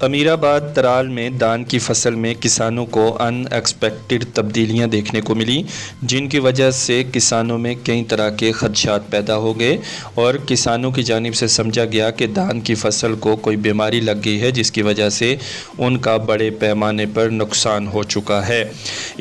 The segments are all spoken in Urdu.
امیر آباد ترال میں دان کی فصل میں کسانوں کو ان ایکسپیکٹڈ تبدیلیاں دیکھنے کو ملی، جن کی وجہ سے کسانوں میں کئی طرح کے خدشات پیدا ہو گئے اور کسانوں کی جانب سے سمجھا گیا کہ دان کی فصل کو کوئی بیماری لگ گئی ہے، جس کی وجہ سے ان کا بڑے پیمانے پر نقصان ہو چکا ہے۔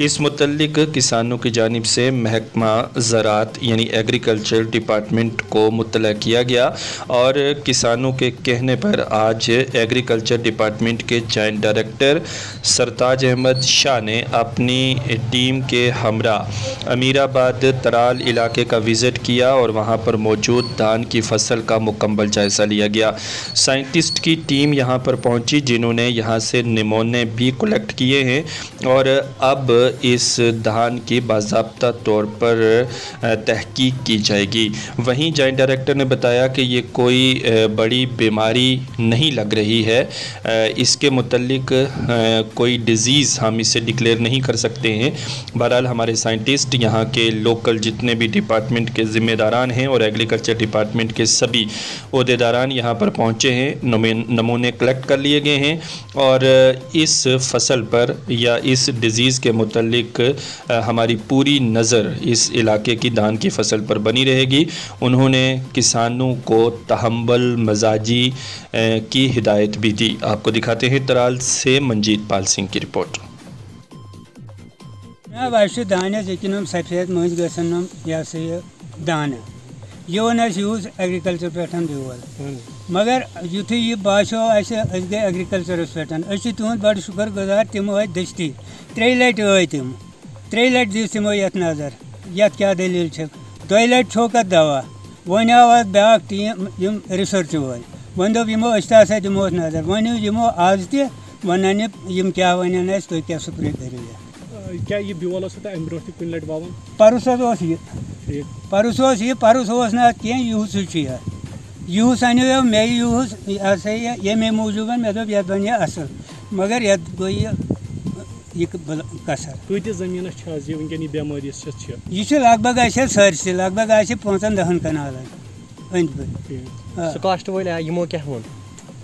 اس متعلق کسانوں کی جانب سے محکمہ زراعت یعنی ایگریکلچر ڈپارٹمنٹ کو مطلع کیا گیا اور کسانوں کے کہنے پر آج ایگریکلچر ڈپارٹمنٹ کے جوائنٹ ڈائریکٹر سرتاج احمد شاہ نے اپنی ٹیم کے ہمراہ امیر آباد ترال علاقے کا وزٹ کیا اور وہاں پر موجود دان کی فصل کا مکمل جائزہ لیا گیا۔ سائنٹسٹ کی ٹیم یہاں پر پہنچی، جنہوں نے یہاں سے نمونے بھی کلیکٹ کیے ہیں اور اب اس دھان کی باضابطہ طور پر تحقیق کی جائے گی۔ وہیں جوائنٹ ڈائریکٹر نے بتایا کہ یہ کوئی بڑی بیماری نہیں لگ رہی ہے، اس کے متعلق کوئی ڈیزیز ہم اسے ڈکلیئر نہیں کر سکتے ہیں۔ بہرحال ہمارے سائنٹسٹ یہاں کے لوکل جتنے بھی ڈپارٹمنٹ کے ذمہ داران ہیں اور ایگریکلچر ڈپارٹمنٹ کے سبھی عہدیداران یہاں پر پہنچے ہیں، نمونے کلیکٹ کر لیے گئے ہیں اور اس فصل پر یا اس ڈیزیز کے متعلق ہماری پوری نظر اس علاقے کی دان کی فصل پر بنی رہے گی۔ انہوں نے کسانوں کو تحمل مزاجی کی ہدایت بھی دی۔ آپ کو دکھاتے ہیں ترال سے منجیت پال سنگھ کی رپورٹ۔ دانس ہم سفید مجھ گھن یہ سا یہ دانہ یہ اون یوز ایگریکلچر پہ بیول، مگر یتھے یہ باسو گئی ایگریکلچرس پہ تہد بڑ شکر گزار، تمو آئی دستی 3 لٹہ آئی تم 3 لٹہ دس تمو یت نظر یت کیا دلیل دۄیہِ لٹہِ چھوک اتھ دوا، وۄنۍ آو اتھ بیاکھ ٹیم یم ریسرچ وٲلۍ، وۄنۍ دوٚپ یمو أسۍ تہِ ہسا دِمہوس نظر، وۄنۍ یمو آز تہِ ونن یم کیا ونن اسہِ تُہۍ کیاہ سپرے کٔرِو یتھ۔ کیا یہ بیول اوس امہِ برونٛٹھ تہِ کُنہِ لٹہِ ووُن؟ پرُس حظ اوس یہِ پرُس اوس نہٕ اتھ کینٛہہ، یِہُسٕے چھُ یتھ، یِہُس انیو مےٚ یِہُس یہِ ہسا یہِ ییٚمے موٗجوٗب مےٚ دوٚپ یتھ بنہِ اصل، مگر یتھ گوٚو یہ کثر۔ کۭتِس زٔمیٖنس چھِ حظ یہِ وٕنکیٚن یہِ بٮ۪مٲرۍ یۄس چھِ؟ یہ چھُ لگ بگ آسہِ سٲرسٕے، لگ بگ آسہِ 5-10 کنالن أنٛدۍ پٔکۍ۔ سکاسٹ وٲلۍ یِمو کیٛاہ ووٚن؟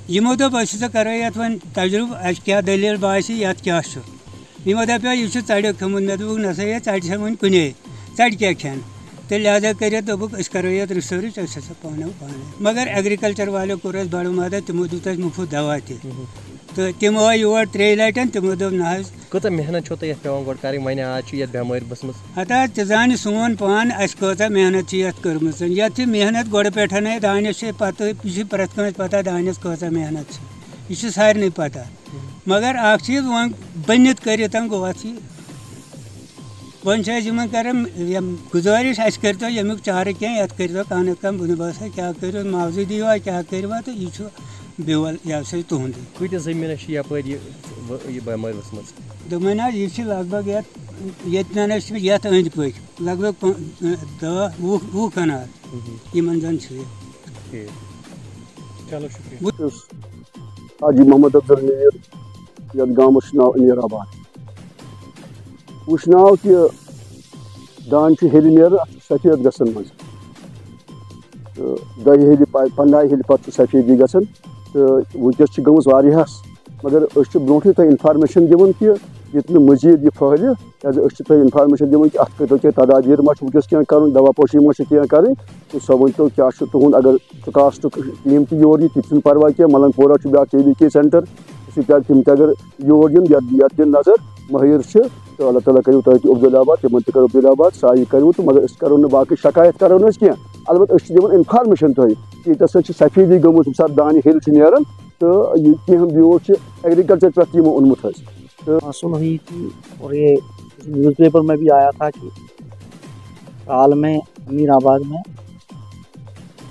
یمو دوٚپ أسۍ ہسا کرو یتھ وۄنۍ تجرُبہٕ، اَسہِ کیٛاہ دٔلیٖل باسہِ یتھ کیٛاہ چھُ۔ یمو دپیو یہِ چھُ ژرٛیٚو کھیوٚمُت، مےٚ دوٚپُکھ نہ سا یہِ ژرٛہِ چھےٚ وۄنۍ کُنے، ژرٛہِ کیٛاہ کھٮ۪ن، تہٕ لہٰذا کٔرِتھ دوٚپُکھ أسۍ کرو یتھ رِسٲرٕچ، أسۍ ہسا پانے مگر ایگریکلچر والیو کوٚر اَسہِ بڑٕ مدد، تِمو دیُت اَسہِ مُفت دوا تہِ، تہٕ تِم آے یور 3 لٹہِ، تِمو دوٚپ نہ حظ کۭژاہ محنت چھو تۄہہِ یتھ پیٚوان گۄڈٕ کَرٕنۍ، وۄنۍ آز چھِ یتھ بٮ۪مٲرۍ ؤژھمٕژ؟ ہتا ژٕ زانہِ سون پان اَسہِ کۭژاہ محنت چھِ یتھ کٔرمٕژ، یتھ چھِ محنت گۄڈٕ پٮ۪ٹھَے، دانٮ۪س چھِ پتہ، یہِ چھِ پرٛٮ۪تھ کٲنٛسہِ پتہ دانٮ۪س کۭژاہ محنت چھِ، یہِ چھِ سارنٕے پتہ، مگر اکھ چیٖز وۄنۍ بٔنِتھ کٔرِتھ گوٚو اتھ یہِ۔ وۄنۍ چھِ أسۍ یِمن کران گُزٲرِش، اَسہِ کٔرۍتو ییٚمیُک چارٕ کینٛہہ، یتھ کٔرۍتو کانٛہہ نتہٕ کانٛہہ بندوبست کیٛاہ کٔرِو، معاوضہٕ دِیوا کیٛاہ کٔرِوا، تہٕ یہِ چھُ بیول یہِ ہسا یہِ تُہُنٛدُے۔ کۭتِس زٔمیٖنس چھِ یپٲرۍ یہِ بٮ۪مٲرۍ ؤژھمٕژ؟ دوٚپمَے نہ حظ یہِ چھِ لگ بگ ییٚتٮ۪ن چھِ یتھ أنٛدۍ پٔکۍ لگ بگ 10-20 کنال یِمن زن چھُ یہِ۔ چلو شُکریہ۔ حاجی محمد افضل میٖر، یتھ گامس چھُ ناو امیر آباد۔ وٕچھناو کہِ دان چھُ ہیٚلہِ نیران، اتھ چھُ سفید گژھان منٛزٕ، تہٕ 10 ہیٚلہِ 15 ہیٚلہِ پتہٕ چھُ سفیدی گژھان، تہٕ وٕنکیٚس چھِ گٔمٕژ واریاہس، مگر أسۍ چھِ برونٛٹھٕے تۄہہِ انفارمیشن دِوان کہِ ییٚتہِ نہٕ مٔزیٖد یہِ پھٔہلہِ، کیٛازِ أسۍ چھِ تۄہہِ انفارمیشن دِوان کہِ اتھ کٔرۍتو کینٛہہ تدابیٖر ما چھُ وٕنکیٚس کینٛہہ کرُن، دوا پٲشی ما چھِ کینٛہہ کرٕنۍ، تہٕ سۄ ؤنۍتو کیٛاہ چھُ تُہُنٛد، اگر سکاسٹُک ٹیٖم تہِ یور یی تہِ چھُنہٕ پرواے کینٛہہ، ملنگ پورہ چھُ بیٛاکھ KVK سینٹر، سُہ تہِ تِم تہِ اگر یور یِن یتھ دِن نظر مٲہِر چھِ، تہٕ اللہ تعالیٰ کٔرِو تۄہہِ تہِ عبدالآباد، تِمن تہِ کٔرِو عبدالآباد، سایہِ کٔرِو تہٕ، مگر أسۍ کرو نہٕ باقٕے شکایت کرو نہٕ أسۍ کینٛہہ، البتہ أسۍ چھِ دِوان انفارمیشن تۄہہِ کہِ ییٚتٮ۪س سۭتۍ چھِ سفیدی گٔمٕژ، ییٚمہِ ساتہٕ دانہِ ہیٚلہِ چھِ نیران، تہٕ یہ کینٛہہ بیول چھِ ایگریکلچر پٮ۪ٹھ تہِ یِمو اوٚنمُت حظ۔ حاصل ہوئی تھی اور یہ نیوز پیپر میں بھی آیا تھا کہ سال میں امیر آباد میں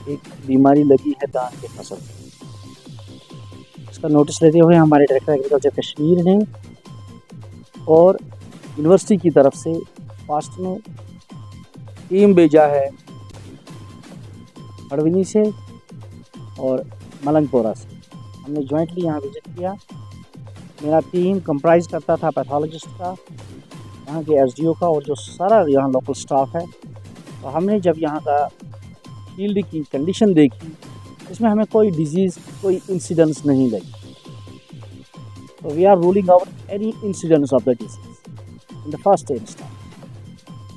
ایک بیماری لگی ہے دان کی فصل، اس کا نوٹس لیتے ہوئے ہمارے ڈائریکٹر ایگریکلچر کشمیر نے اور یونیورسٹی کی طرف سے فاسٹ میں ٹیم بھیجا ہے ہڑونی سے اور ملنگ پورہ سے، ہم نے جوائنٹلی یہاں وزٹ کیا۔ میرا ٹیم کمپرائز کرتا تھا پیتھولوجسٹ کا، یہاں کے SDO کا، اور جو سارا یہاں لوکل سٹاف ہے، تو ہم نے جب یہاں کا فیلڈ کی کنڈیشن دیکھی، اس میں ہمیں کوئی ڈیزیز، کوئی انسیڈنس نہیں لگی، So we are ruling out any incidence of the disease in the first instance.